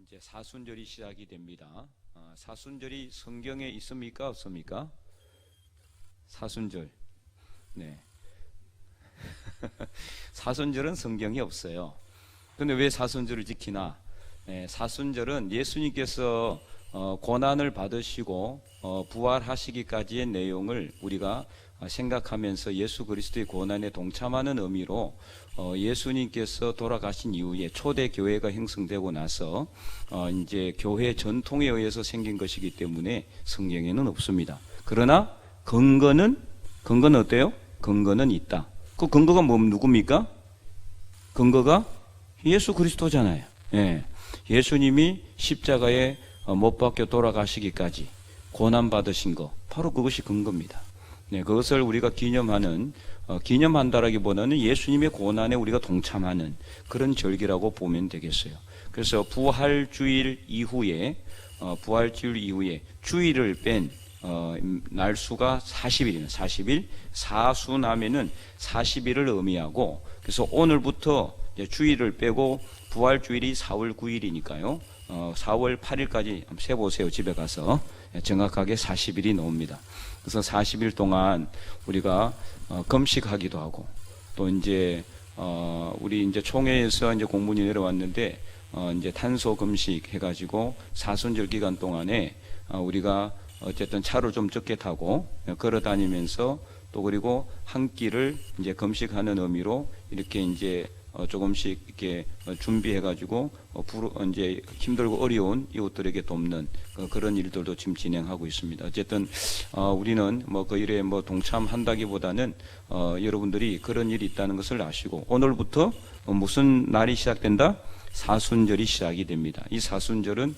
이제 사순절이 시작이 됩니다. 사순절이 성경에 있습니까? 없습니까? 사순절. 네. 사순절은 성경에 없어요. 근데 왜 사순절을 지키나? 사순절은 예수님께서 고난을 받으시고 부활하시기까지의 내용을 우리가 생각하면서 예수 그리스도의 고난에 동참하는 의미로 예수님께서 돌아가신 이후에 초대 교회가 형성되고 나서 이제 교회 전통에 의해서 생긴 것이기 때문에 성경에는 없습니다. 그러나 근거는 어때요? 근거는 있다. 그 근거가 누굽니까? 근거가 예수 그리스도잖아요. 예. 예수님이 십자가에 못 박혀 돌아가시기까지 고난 받으신 거, 바로 그것이 근거입니다. 네, 그것을 우리가 기념한다라기보다는 예수님의 고난에 우리가 동참하는 그런 절기라고 보면 되겠어요. 그래서 부활주일 이후에 주일을 뺀 날수가 40일이면 40일, 사수나면은 40일을 의미하고, 그래서 오늘부터 주일을 빼고 부활주일이 4월 9일이니까요. 4월 8일까지 세보세요. 집에 가서 정확하게 40일이 나옵니다. 그래서 40일 동안 우리가 금식하기도 하고, 또 이제 우리 이제 총회에서 이제 공문이 내려왔는데 이제 탄소 금식 해가지고 사순절 기간 동안에 우리가 어쨌든 차를 좀 적게 타고 걸어 다니면서, 또 그리고 한 끼를 이제 금식하는 의미로 이렇게 이제 조금씩 이렇게 준비해가지고 이제 힘들고 어려운 이웃들에게 돕는 그런 일들도 지금 진행하고 있습니다. 어쨌든 우리는 그 일에 동참한다기보다는 여러분들이 그런 일이 있다는 것을 아시고, 오늘부터 무슨 날이 시작된다? 사순절이 시작이 됩니다. 이 사순절은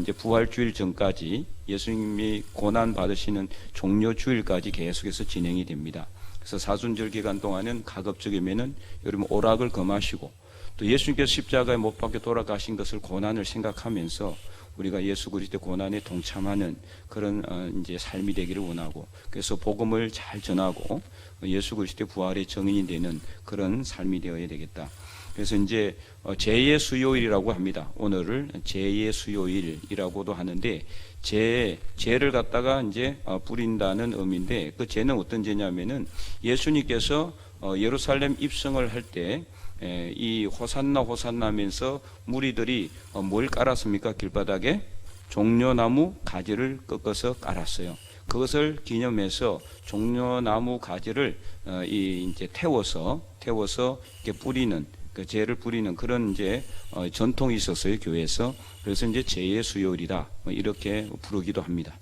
이제 부활주일 전까지 예수님이 고난 받으시는 종료주일까지 계속해서 진행이 됩니다. 그래서 사순절 기간 동안은 가급적이면은 여러분 오락을 금하시고, 또 예수님께서 십자가에 못 박혀 돌아가신 것을 고난을 생각하면서 우리가 예수 그리스도의 고난에 동참하는 그런 이제 삶이 되기를 원하고, 그래서 복음을 잘 전하고 예수 그리스도의 부활의 증인이 되는 그런 삶이 되어야 되겠다. 그래서 이제 제의 수요일이라고 합니다. 오늘을 제의 수요일이라고도 하는데, 제를 갖다가 이제 뿌린다는 의미인데, 그 제는 어떤 제냐면은 예수님께서 예루살렘 입성을 할 때 이 호산나 호산나면서 무리들이 뭘 깔았습니까? 길바닥에 종려나무 가지를 꺾어서 깔았어요. 그것을 기념해서 종려나무 가지를 이제 태워서 이렇게 뿌리는, 그 제를 뿌리는 그런 이제 전통이 있었어요, 교회에서. 그래서 이제 제의 수요일이다 이렇게 부르기도 합니다.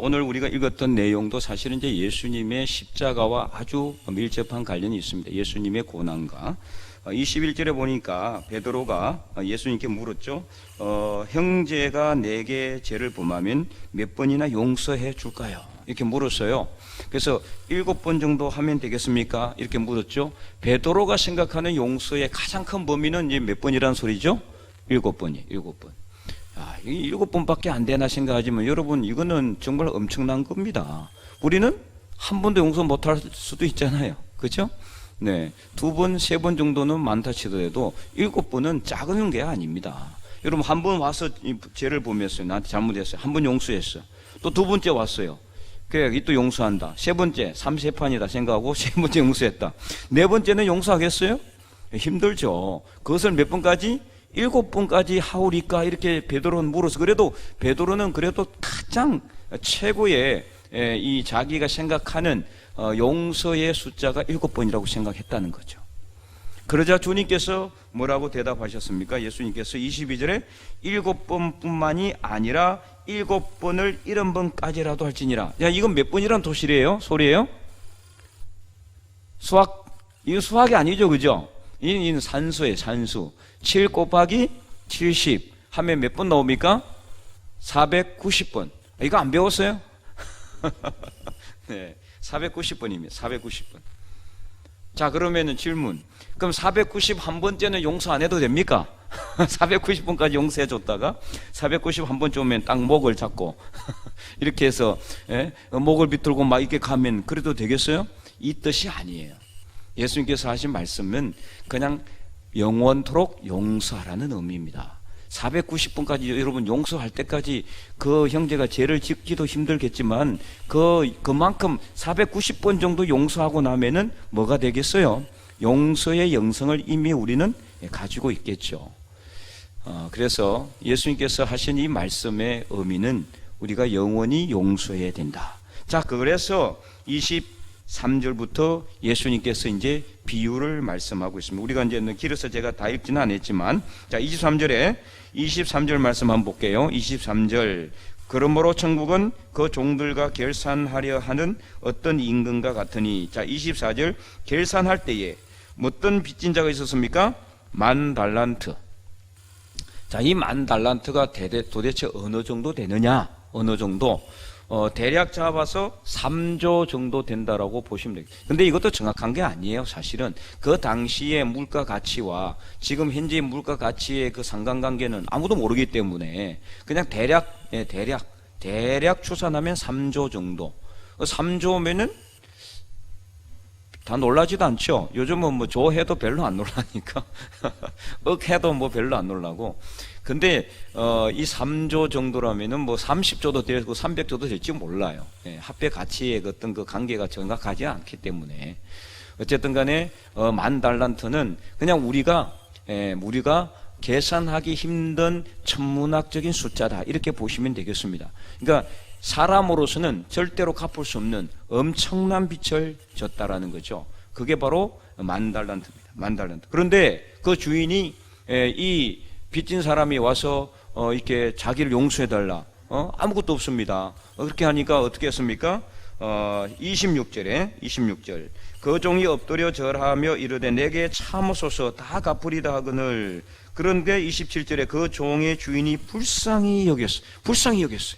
오늘 우리가 읽었던 내용도 사실은 이제 예수님의 십자가와 아주 밀접한 관련이 있습니다. 예수님의 고난과 21절에 보니까 베드로가 예수님께 물었죠. 형제가 내게 죄를 범하면 몇 번이나 용서해 줄까요? 이렇게 물었어요. 그래서 7번 정도 하면 되겠습니까? 이렇게 물었죠. 베드로가 생각하는 용서의 가장 큰 범위는 이제 몇 번이라는 소리죠? 7번이 7번. 7번밖에 안 되나 생각하지만 여러분, 이거는 정말 엄청난 겁니다. 우리는 한 번도 용서 못할 수도 있잖아요. 그렇죠? 네, 2번, 3번 정도는 많다 치더라도 7번은 작은 게 아닙니다. 여러분, 한 번 와서 죄를 범했어요. 나한테 잘못했어요. 한 번 용서했어. 또 2번째 왔어요. 그래, 또 용서한다. 3번째, 3세판이다 생각하고 3번째 용서했다. 4번째는 용서하겠어요? 힘들죠. 그것을 몇 번까지? 7번까지 하오리까? 이렇게 베드로는 물어서, 그래도 베드로는 그래도 가장 최고의 이 자기가 생각하는 용서의 숫자가 7번이라고 생각했다는 거죠. 그러자 주님께서 뭐라고 대답하셨습니까? 예수님께서 22절에 7번뿐만이 아니라 7번을 70번까지라도 할지니라. 야, 이건 몇 번이란 소리예요? 이거 수학이 아니죠, 그죠? 이는 산수예요, 산수. 7 곱하기 70 하면 몇 번 나옵니까? 490번. 이거 안 배웠어요? 네, 490번입니다. 490번. 자, 그러면은 질문. 그럼 491번째는 용서 안 해도 됩니까? 490번까지 용서해 줬다가 491번쯤 오면 딱 목을 잡고 이렇게 해서 목을 비틀고 막 이렇게 가면 그래도 되겠어요? 이 뜻이 아니에요. 예수님께서 하신 말씀은 그냥 영원토록 용서하라는 의미입니다. 490번까지 여러분 용서할 때까지 그 형제가 죄를 짓기도 힘들겠지만 그만큼 490번 정도 용서하고 나면은 뭐가 되겠어요? 용서의 영성을 이미 우리는 가지고 있겠죠. 그래서 예수님께서 하신 이 말씀의 의미는 우리가 영원히 용서해야 된다. 자, 그래서 23절부터 예수님께서 이제 비유를 말씀하고 있습니다. 우리가 이제 길어서 제가 다 읽지는 않았지만, 자, 23절 말씀 한번 볼게요. 23절. 그러므로 천국은 그 종들과 결산하려 하는 어떤 임금과 같으니. 자, 24절. 결산할 때에 어떤 빚진 자가 있었습니까? 10,000달란트. 자, 이 10,000달란트가 도대체 어느 정도 되느냐? 어느 정도? 대략 잡아서 3조 정도 된다라고 보시면 되겠습니다. 근데 이것도 정확한 게 아니에요. 사실은 그 당시의 물가 가치와 지금 현재의 물가 가치의 그 상관관계는 아무도 모르기 때문에 그냥 대략 추산하면 3조 정도. 3조면은 다 놀라지도 않죠. 요즘은 뭐 조해도 별로 안 놀라니까 억해도 뭐 별로 안 놀라고. 근데 이 3조 정도라면은 뭐 30조도 되고 300조도 될지 몰라요. 합계 가치의 어떤 그 관계가 정확하지 않기 때문에. 어쨌든 간에 10,000달란트는 그냥 우리가 계산하기 힘든 천문학적인 숫자다, 이렇게 보시면 되겠습니다. 그러니까 사람으로서는 절대로 갚을 수 없는 엄청난 빚을 졌다라는 거죠. 그게 바로 10,000달란트입니다. 10,000달란트. 그런데 그 주인이 이 빚진 사람이 와서 이렇게 자기를 용서해달라. 아무것도 없습니다. 그렇게 하니까 어떻게 했습니까? 26절. 그 종이 엎드려 절하며 이르되 내게 참으소서 다 갚으리다 하거늘. 그런데 27절에 그 종의 주인이 불쌍히 여겼어요.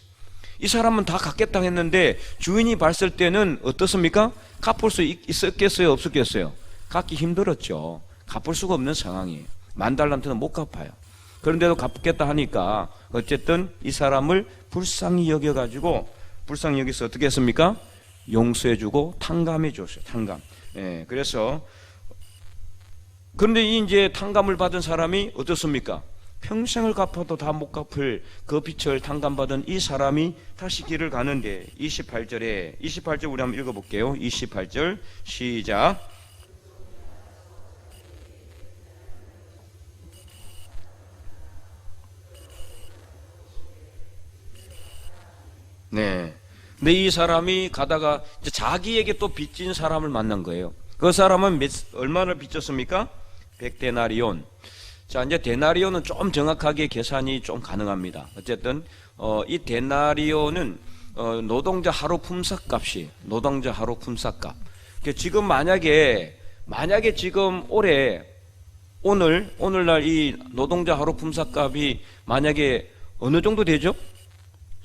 이 사람은 다 갚겠다 했는데 주인이 봤을 때는 어떻습니까? 갚을 수 있었겠어요? 없었겠어요? 갚기 힘들었죠. 갚을 수가 없는 상황이에요. 10,000달란트는 못 갚아요. 그런데도 갚겠다 하니까 어쨌든 이 사람을 불쌍히 여겨서 어떻게 했습니까? 용서해주고 탕감해 줬어요. 탕감. 그래서 그런데 이제 탕감을 받은 사람이 어떻습니까? 평생을 갚아도 다 못 갚을 그 빚을 탕감받은 이 사람이 다시 길을 가는데 28절 우리 한번 읽어볼게요. 28절 시작. 네. 근데 이 사람이 가다가 이제 자기에게 또 빚진 사람을 만난 거예요. 그 사람은 얼마나 빚졌습니까? 100데나리온. 자, 이제 데나리온은 좀 정확하게 계산이 좀 가능합니다. 어쨌든 이 데나리온은 노동자 하루 품삯값이에요. 노동자 하루 품삯값. 지금 만약에 지금 오늘날 이 노동자 하루 품삯값이 만약에 어느 정도 되죠?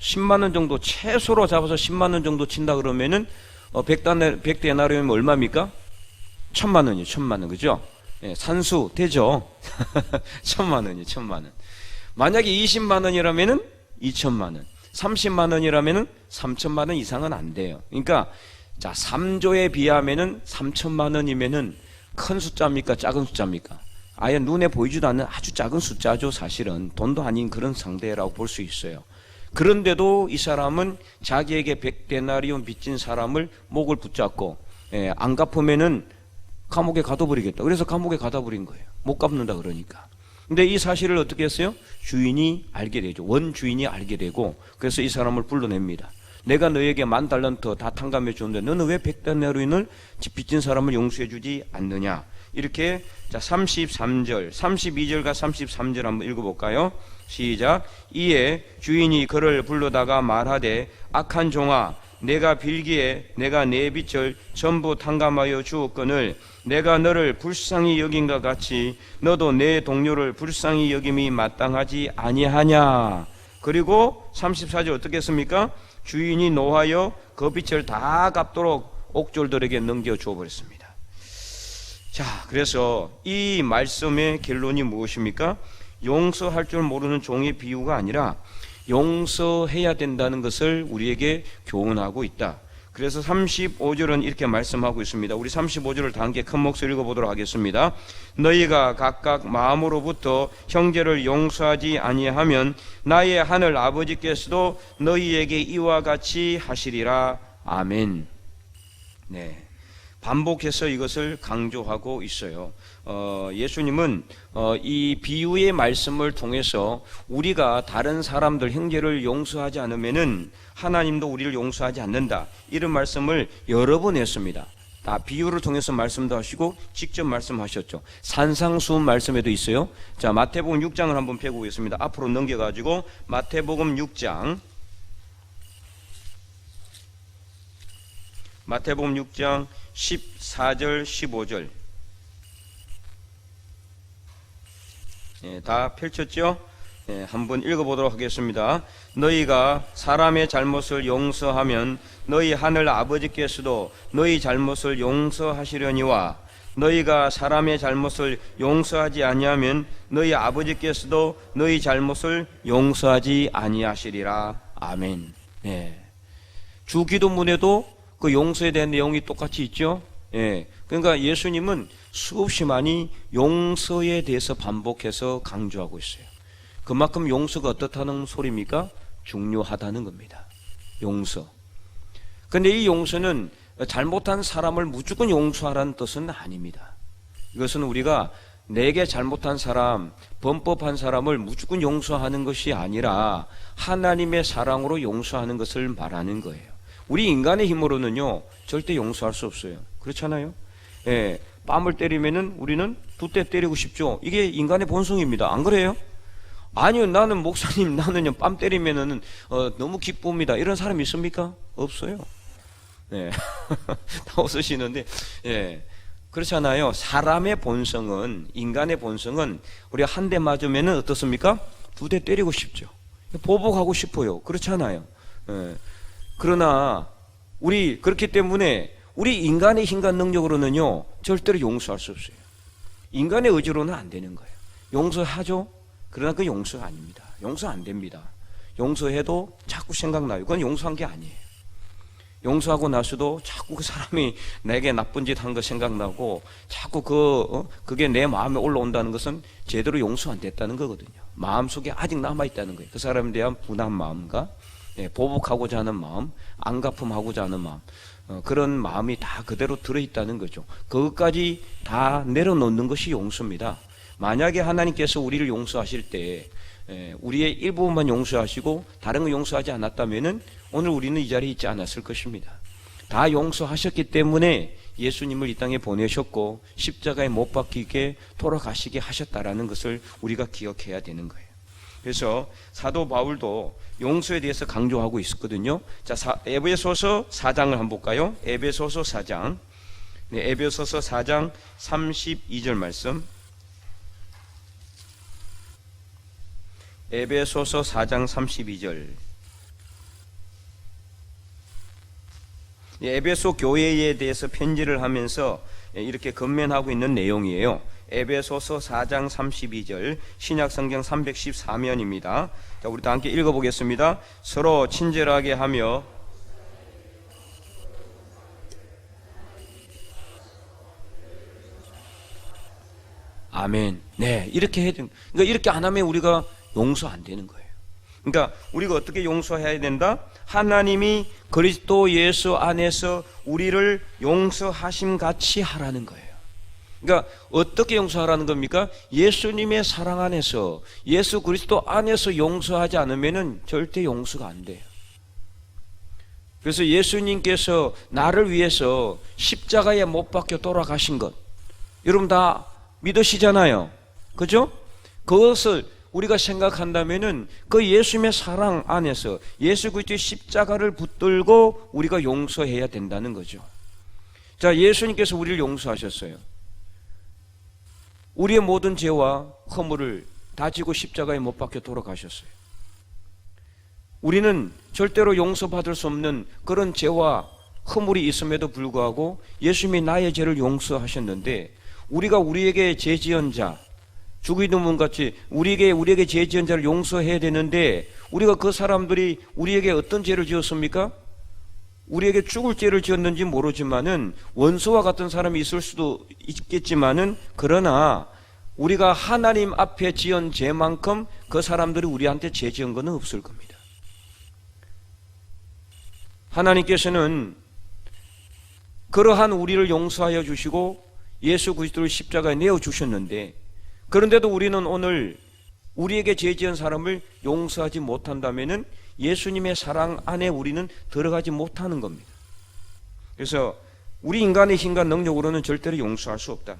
10만 원 정도, 최소로 잡아서 10만 원 정도 친다 그러면은 100데나리온이면 얼마입니까? 1,000만 원이에요. 1,000만 원. 그죠? 산수 되죠? 1,000만 원이에요. 1,000만 원. 만약에 20만 원이라면은 2,000만 원, 30만 원이라면은 3,000만 원 이상은 안 돼요. 그러니까 자, 3조에 비하면은 3,000만 원이면은 큰 숫자입니까? 작은 숫자입니까? 아예 눈에 보이지도 않는 아주 작은 숫자죠. 사실은 돈도 아닌 그런 상대라고 볼 수 있어요. 그런데도 이 사람은 자기에게 100데나리온 빚진 사람을 목을 붙잡고 안 갚으면은 감옥에 가둬버리겠다. 그래서 감옥에 가둬버린 거예요. 못 갚는다 그러니까. 근데 이 사실을 어떻게 했어요? 주인이 알게 되죠. 원주인이 알게 되고, 그래서 이 사람을 불러냅니다. 내가 너에게 10,000달란트 다 탕감해 줬는데 너는 왜 100데나리온을 빚진 사람을 용서해 주지 않느냐. 이렇게. 자, 32절과 33절 한번 읽어볼까요? 시작. 이에 주인이 그를 불러다가 말하되 악한 종아, 내가 빌기에 내가 내 빚을 전부 탕감하여 주었거늘 내가 너를 불쌍히 여긴과 같이 너도 내 동료를 불쌍히 여김이 마땅하지 아니하냐. 그리고 34절 어떻게 했습니까? 주인이 노하여 그 빚을 다 갚도록 옥졸들에게 넘겨주어 버렸습니다. 자, 그래서 이 말씀의 결론이 무엇입니까? 용서할 줄 모르는 종의 비유가 아니라 용서해야 된다는 것을 우리에게 교훈하고 있다. 그래서 35절은 이렇게 말씀하고 있습니다. 우리 35절을 다 함께 큰 목소리 읽어보도록 하겠습니다. 너희가 각각 마음으로부터 형제를 용서하지 아니하면 나의 하늘 아버지께서도 너희에게 이와 같이 하시리라. 아멘. 네. 반복해서 이것을 강조하고 있어요. 예수님은 이 비유의 말씀을 통해서 우리가 다른 사람들 형제를 용서하지 않으면은 하나님도 우리를 용서하지 않는다, 이런 말씀을 여러 번 했습니다. 다 비유를 통해서 말씀도 하시고 직접 말씀하셨죠. 산상수훈 말씀에도 있어요. 자, 마태복음 6장을 한번 펴보겠습니다. 앞으로 넘겨가지고 마태복음 6장 14절 15절 다 펼쳤죠? 한번 읽어보도록 하겠습니다. 너희가 사람의 잘못을 용서하면 너희 하늘 아버지께서도 너희 잘못을 용서하시려니와 너희가 사람의 잘못을 용서하지 아니하면 너희 아버지께서도 너희 잘못을 용서하지 아니하시리라. 아멘. 주 기도문에도 그 용서에 대한 내용이 똑같이 있죠. 그러니까 예수님은 수없이 많이 용서에 대해서 반복해서 강조하고 있어요. 그만큼 용서가 어떻다는 소리입니까? 중요하다는 겁니다. 용서. 그런데 이 용서는 잘못한 사람을 무조건 용서하라는 뜻은 아닙니다. 이것은 우리가 내게 잘못한 사람, 범법한 사람을 무조건 용서하는 것이 아니라 하나님의 사랑으로 용서하는 것을 말하는 거예요. 우리 인간의 힘으로는요 절대 용서할 수 없어요. 그렇잖아요. 뺨을 때리면은 우리는 두 대 때리고 싶죠. 이게 인간의 본성입니다. 안 그래요? 아니요, 나는 목사님, 나는요 뺨 때리면은 너무 기쁩니다, 이런 사람 있습니까? 없어요. 다 웃으시는데, 그렇잖아요. 사람의 본성은, 인간의 본성은 우리가 한 대 맞으면은 어떻습니까? 두 대 때리고 싶죠. 보복하고 싶어요. 그렇잖아요. 그러나 우리 그렇기 때문에 우리 인간의 힘과 능력으로는요 절대로 용서할 수 없어요. 인간의 의지로는 안 되는 거예요. 용서하죠? 그러나 그 용서가 아닙니다. 용서 안 됩니다. 용서해도 자꾸 생각나요. 그건 용서한 게 아니에요. 용서하고 나서도 자꾸 그 사람이 내게 나쁜 짓 한 거 생각나고 자꾸 그게 내 마음에 올라온다는 것은 제대로 용서 안 됐다는 거거든요. 마음속에 아직 남아있다는 거예요. 그 사람에 대한 분한 마음과 보복하고자 하는 마음, 안갚음하고자 하는 마음, 그런 마음이 다 그대로 들어있다는 거죠. 그것까지 다 내려놓는 것이 용서입니다. 만약에 하나님께서 우리를 용서하실 때 우리의 일부분만 용서하시고 다른 거 용서하지 않았다면은 오늘 우리는 이 자리에 있지 않았을 것입니다. 다 용서하셨기 때문에 예수님을 이 땅에 보내셨고 십자가에 못 박히게 돌아가시게 하셨다라는 것을 우리가 기억해야 되는 거예요. 그래서 사도 바울도 용서에 대해서 강조하고 있었거든요. 자, 에베소서 4장을 한번 볼까요? 에베소서 4장. 에베소서 4장 32절 말씀. 에베소서 4장 32절. 에베소 교회에 대해서 편지를 하면서 이렇게 건면하고 있는 내용이에요. 에베소서 4장 32절, 신약성경 314면입니다. 자, 우리 다 함께 읽어보겠습니다. 서로 친절하게 하며 아멘. 이렇게 해야 됩니다. 그러니까 이렇게 안 하면 우리가 용서 안 되는 거예요. 그러니까 우리가 어떻게 용서해야 된다? 하나님이 그리스도 예수 안에서 우리를 용서하심 같이 하라는 거예요. 그러니까 어떻게 용서하라는 겁니까? 예수님의 사랑 안에서, 예수 그리스도 안에서 용서하지 않으면 절대 용서가 안 돼요. 그래서 예수님께서 나를 위해서 십자가에 못 박혀 돌아가신 것, 여러분 다 믿으시잖아요. 그죠? 그것을 우리가 생각한다면은 그 예수님의 사랑 안에서 예수 그리스도의 십자가를 붙들고 우리가 용서해야 된다는 거죠. 자, 예수님께서 우리를 용서하셨어요. 우리의 모든 죄와 허물을 다 지고 십자가에 못 박혀 돌아가셨어요. 우리는 절대로 용서받을 수 없는 그런 죄와 허물이 있음에도 불구하고 예수님이 나의 죄를 용서하셨는데, 우리가 우리에게 죄 지은 자, 주기도문 같이 우리에게 죄 지은 자를 용서해야 되는데, 우리가 그 사람들이 우리에게 어떤 죄를 지었습니까? 우리에게 죽을 죄를 지었는지 모르지만은 원수와 같은 사람이 있을 수도 있겠지만은 그러나 우리가 하나님 앞에 지은 죄만큼 그 사람들이 우리한테 죄 지은 것은 없을 겁니다. 하나님께서는 그러한 우리를 용서하여 주시고 예수 그리스도를 십자가에 내어 주셨는데, 그런데도 우리는 오늘 우리에게 죄 지은 사람을 용서하지 못한다면은 예수님의 사랑 안에 우리는 들어가지 못하는 겁니다. 그래서 우리 인간의 힘과 능력으로는 절대로 용서할 수 없다.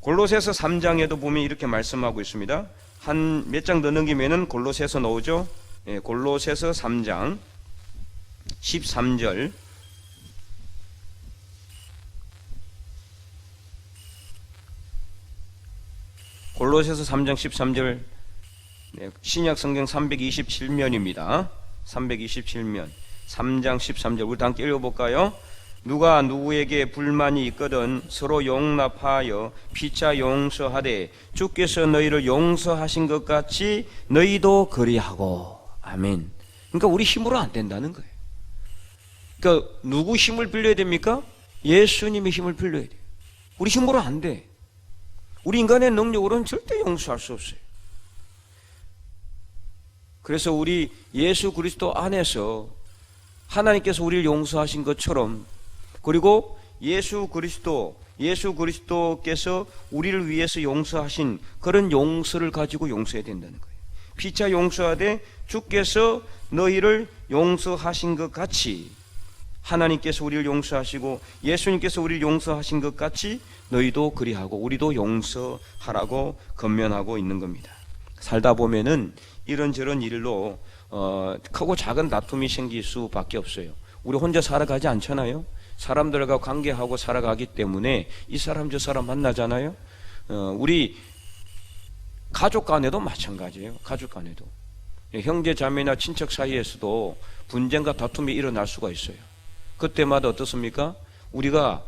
골로새서 3장에도 보면 이렇게 말씀하고 있습니다. 한 몇 장 더 넘기면은 골로새서 나오죠. 골로새서 3장 13절. 골로새서 3장 13절. 신약 성경 327면입니다. 327면 3장 13절 우리 다 함께 읽어볼까요? 누가 누구에게 불만이 있거든 서로 용납하여 피차 용서하되 주께서 너희를 용서하신 것 같이 너희도 그리하고. 아멘. 그러니까 우리 힘으로 안 된다는 거예요. 그러니까 누구 힘을 빌려야 됩니까? 예수님의 힘을 빌려야 돼요. 우리 힘으로 안 돼. 우리 인간의 능력으로는 절대 용서할 수 없어요. 그래서 우리 예수 그리스도 안에서 하나님께서 우리를 용서하신 것처럼, 그리고 예수 그리스도께서 우리를 위해서 용서하신 그런 용서를 가지고 용서해야 된다는 거예요. 피차 용서하되 주께서 너희를 용서하신 것 같이, 하나님께서 우리를 용서하시고 예수님께서 우리를 용서하신 것 같이 너희도 그리하고, 우리도 용서하라고 권면하고 있는 겁니다. 살다 보면은 이런저런 일로 크고 작은 다툼이 생길 수밖에 없어요. 우리 혼자 살아가지 않잖아요. 사람들과 관계하고 살아가기 때문에 이 사람 저 사람 만나잖아요. 우리 가족 간에도 마찬가지예요. 가족 간에도 형제 자매나 친척 사이에서도 분쟁과 다툼이 일어날 수가 있어요. 그때마다 어떻습니까? 우리가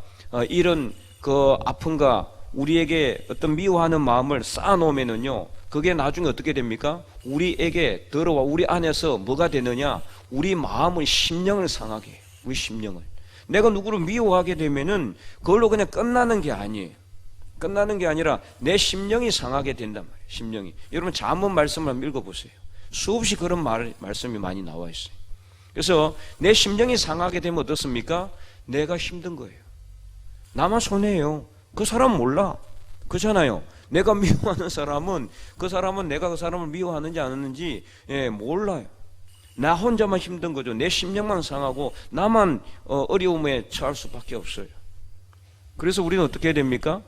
이런 그 아픔과 우리에게 어떤 미워하는 마음을 쌓아놓으면은요, 그게 나중에 어떻게 됩니까? 우리에게 들어와 우리 안에서 뭐가 되느냐? 우리 마음을, 심령을 상하게 해요. 우리 심령을. 내가 누구를 미워하게 되면은 그걸로 그냥 끝나는 게 아니에요. 끝나는 게 아니라 내 심령이 상하게 된단 말이에요. 심령이. 여러분 잠언 말씀을 한번 읽어보세요. 수없이 그런 말씀이 많이 나와 있어요. 그래서 내 심령이 상하게 되면 어떻습니까? 내가 힘든 거예요. 나만 손해예요. 그 사람 몰라. 그렇잖아요. 내가 미워하는 사람은 그 사람은 내가 그 사람을 미워하는지 안 하는지 몰라요. 나 혼자만 힘든 거죠. 내 심령만 상하고 나만 어려움에 처할 수밖에 없어요. 그래서 우리는 어떻게 해야 됩니까?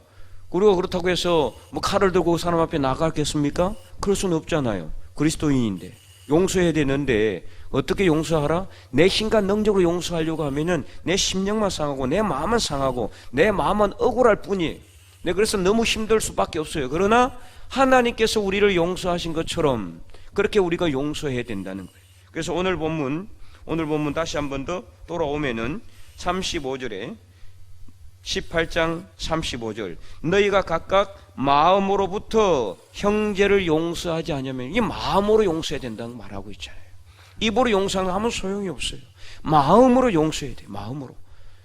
우리가 그렇다고 해서 뭐 칼을 들고 그 사람 앞에 나가겠습니까? 그럴 수는 없잖아요. 그리스도인인데 용서해야 되는데 어떻게 용서하라? 내 힘과 능력으로 용서하려고 하면은 내 심령만 상하고 내 마음은 상하고 내 마음은 억울할 뿐이에요. 네, 그래서 너무 힘들 수밖에 없어요. 그러나 하나님께서 우리를 용서하신 것처럼 그렇게 우리가 용서해야 된다는 거예요. 그래서 오늘 본문 다시 한 번 더 돌아오면은 35절에 18장 35절 너희가 각각 마음으로부터 형제를 용서하지 않으면, 이 마음으로 용서해야 된다는 말하고 있잖아요. 입으로 용서하면 소용이 없어요. 마음으로 용서해야 돼요. 마음으로.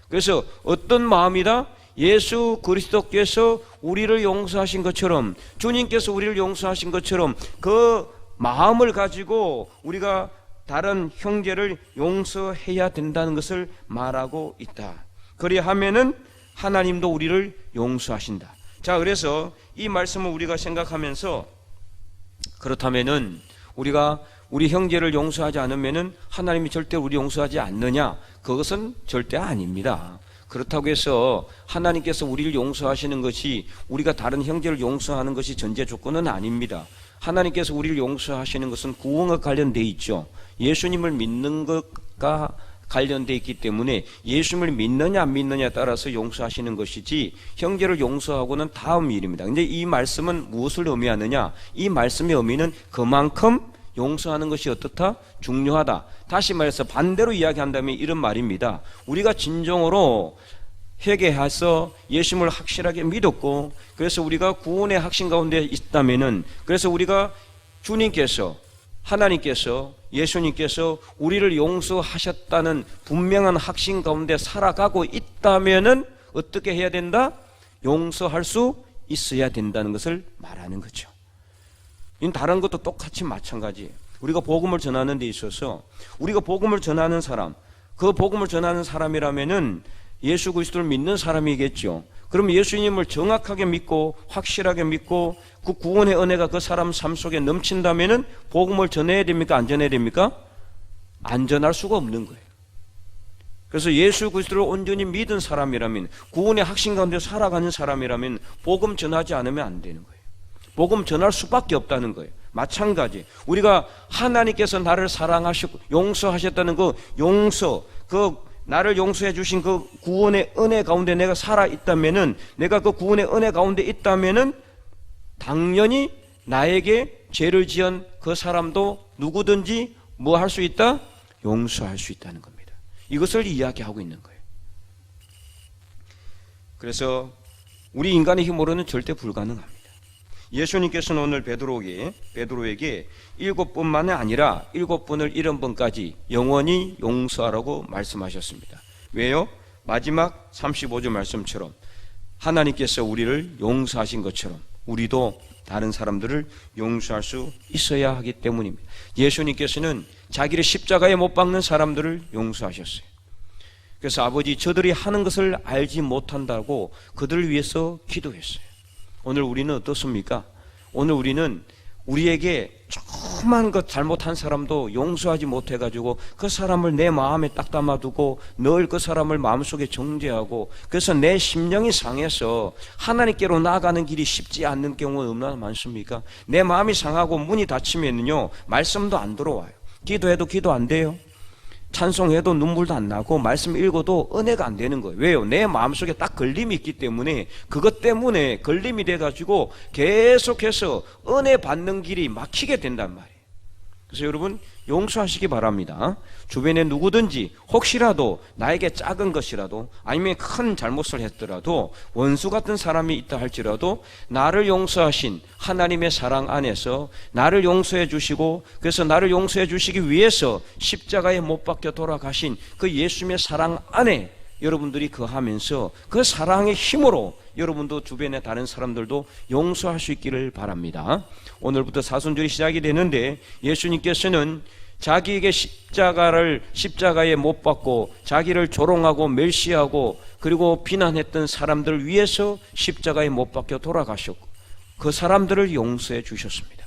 그래서 어떤 마음이다? 예수 그리스도께서 우리를 용서하신 것처럼, 주님께서 우리를 용서하신 것처럼 그 마음을 가지고 우리가 다른 형제를 용서해야 된다는 것을 말하고 있다. 그리하면은 하나님도 우리를 용서하신다. 자, 그래서 이 말씀을 우리가 생각하면서, 그렇다면은 우리가 우리 형제를 용서하지 않으면은 하나님이 절대 우리 용서하지 않느냐? 그것은 절대 아닙니다. 그렇다고 해서 하나님께서 우리를 용서하시는 것이 우리가 다른 형제를 용서하는 것이 전제 조건은 아닙니다. 하나님께서 우리를 용서하시는 것은 구원과 관련되어 있죠. 예수님을 믿는 것과 관련되어 있기 때문에 예수님을 믿느냐 안 믿느냐에 따라서 용서하시는 것이지, 형제를 용서하고는 다음 일입니다. 근데 이 말씀은 무엇을 의미하느냐? 이 말씀의 의미는 그만큼 용서하는 것이 어떻다? 중요하다. 다시 말해서 반대로 이야기한다면 이런 말입니다. 우리가 진정으로 회개해서 예수님을 확실하게 믿었고, 그래서 우리가 구원의 확신 가운데 있다면은, 그래서 우리가 주님께서 하나님께서, 예수님께서 우리를 용서하셨다는 분명한 확신 가운데 살아가고 있다면은 어떻게 해야 된다? 용서할 수 있어야 된다는 것을 말하는 거죠. 이건 다른 것도 똑같이 마찬가지예요. 우리가 복음을 전하는 데 있어서 우리가 복음을 전하는 사람, 그 복음을 전하는 사람이라면은 예수 그리스도를 믿는 사람이겠죠. 그럼 예수님을 정확하게 믿고 확실하게 믿고 그 구원의 은혜가 그 사람 삶 속에 넘친다면은 복음을 전해야 됩니까? 안 전해야 됩니까? 안 전할 수가 없는 거예요. 그래서 예수 그리스도를 온전히 믿은 사람이라면, 구원의 확신 가운데 살아가는 사람이라면 복음 전하지 않으면 안 되는 거예요. 복음 전할 수밖에 없다는 거예요. 마찬가지, 우리가 하나님께서 나를 사랑하시고 용서하셨다는 그 용서, 그 나를 용서해 주신 그 구원의 은혜 가운데 내가 살아 있다면은, 내가 그 구원의 은혜 가운데 있다면은 당연히 나에게 죄를 지은 그 사람도 누구든지 뭐 할 수 있다? 용서할 수 있다는 겁니다. 이것을 이야기하고 있는 거예요. 그래서 우리 인간의 힘으로는 절대 불가능합니다. 예수님께서는 오늘 베드로에게 7번만이 아니라 7번을 70번까지 영원히 용서하라고 말씀하셨습니다. 왜요? 마지막 35절 말씀처럼 하나님께서 우리를 용서하신 것처럼 우리도 다른 사람들을 용서할 수 있어야 하기 때문입니다. 예수님께서는 자기를 십자가에 못 박는 사람들을 용서하셨어요. 그래서 아버지, 저들이 하는 것을 알지 못한다고 그들을 위해서 기도했어요. 오늘 우리는 어떻습니까? 오늘 우리는 우리에게 조그만 것 잘못한 사람도 용서하지 못해가지고 그 사람을 내 마음에 딱 담아두고 늘 그 사람을 마음속에 정죄하고, 그래서 내 심령이 상해서 하나님께로 나아가는 길이 쉽지 않는 경우가 얼마나 많습니까? 내 마음이 상하고 문이 닫히면요 말씀도 안 들어와요. 기도해도 기도 안 돼요. 찬송해도 눈물도 안 나고 말씀 읽어도 은혜가 안 되는 거예요. 왜요? 내 마음속에 딱 걸림이 있기 때문에, 그것 때문에 걸림이 돼가지고 계속해서 은혜 받는 길이 막히게 된단 말이에요. 그래서 여러분 용서하시기 바랍니다. 주변에 누구든지 혹시라도 나에게 작은 것이라도 아니면 큰 잘못을 했더라도 원수 같은 사람이 있다 할지라도 나를 용서하신 하나님의 사랑 안에서 나를 용서해 주시고, 그래서 나를 용서해 주시기 위해서 십자가에 못 박혀 돌아가신 그 예수님의 사랑 안에 여러분들이 거하면서 그 사랑의 힘으로 여러분도 주변의 다른 사람들도 용서할 수 있기를 바랍니다. 오늘부터 사순절이 시작이 되는데 예수님께서는 자기에게 십자가에 못 박고 자기를 조롱하고 멸시하고 그리고 비난했던 사람들을 위해서 십자가에 못 박혀 돌아가셨고 그 사람들을 용서해 주셨습니다.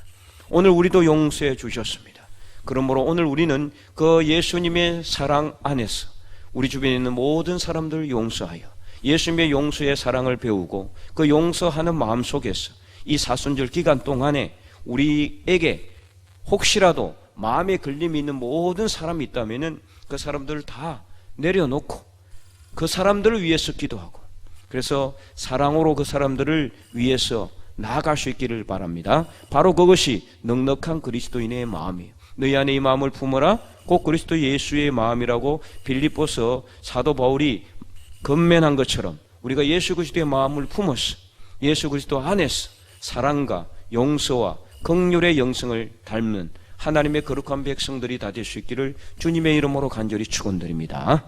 오늘 우리도 용서해 주셨습니다. 그러므로 오늘 우리는 그 예수님의 사랑 안에서 우리 주변에 있는 모든 사람들을 용서하여 예수님의 용서의 사랑을 배우고 그 용서하는 마음 속에서 이 사순절 기간 동안에 우리에게 혹시라도 마음에 걸림이 있는 모든 사람이 있다면은 그 사람들을 다 내려놓고 그 사람들을 위해서 기도하고, 그래서 사랑으로 그 사람들을 위해서 나아갈 수 있기를 바랍니다. 바로 그것이 넉넉한 그리스도인의 마음이에요. 너희 안에 이 마음을 품어라 곧 그리스도 예수의 마음이라고 빌립보서 사도 바울이 건면한 것처럼 우리가 예수 그리스도의 마음을 품어서 예수 그리스도 안에서 사랑과 용서와 긍휼의 영성을 닮는 하나님의 거룩한 백성들이 다 될 수 있기를 주님의 이름으로 간절히 축원드립니다.